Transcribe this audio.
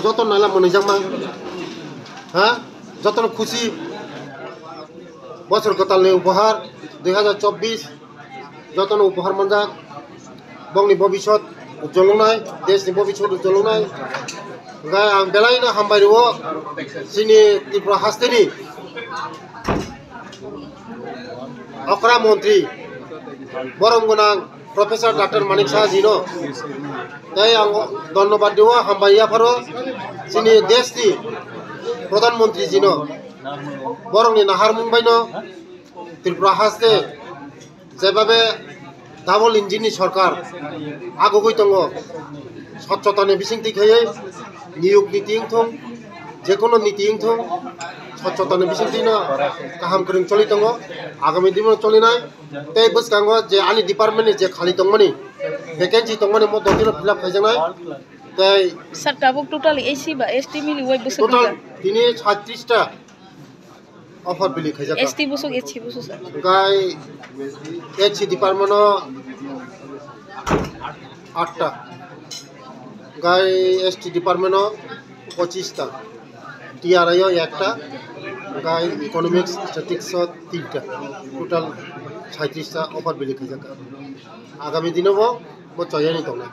যত নালা মনিজামা হ্যাঁ যত খুশি বছর গোতালनि উপহার 2024 যত উপহার মনजाक बंनि भबिष्यत उज्जवलनाय देशनि भबिष्यत उज्जवलनाय गाय आं बेलायनो हामबायरो जोंनि त्रिपुरा हास्टेनि अख्रा मंत्री बरम गोनां प्रोफेसर डॉक्टर मानिक शाह जी ताई आं धन्यवाद देव हामबाय आफारो जोंनि देशनि प्रधानमंत्री जी बरंनि नाहार मुंबायनो त्रिपुरा हास्टे जेबाबे डाबल इंजिननि सरकार आगुगै दङ स्वच्छतानि बिथिंथि खयै नियोग नीति इंथों जेकुनु नीति इंथों स्वच्छतानि बिथिंथिनो गाहाम गोरों चलि दङ आगामी दिनाव चलिनाय तै बसगांगो जे आनि डिपार्टमेन्टनि जे खालि दंमोनि भेकेन्सि दंमोनि मो ददिनो फिलआप खालामनाय तै सरकाबो टोटल एसी बा एसटी मिलि वय बसो टोटल दिनै 36 टा ऑफर बिलि खायजाका एसटी बसो एचसी बसो सर गाय एचसी डिपार्टमेंट 8 टा गाय एसटी डिपार्टमेंट 25 टा टीआरआई 1 टा गाय इकोनॉमिक्स स्टैटिस्टिक्स 3 टा टोटल 37 टा ऑफर बिलि खायजाका आगामी दिनाव मो चयनि दंना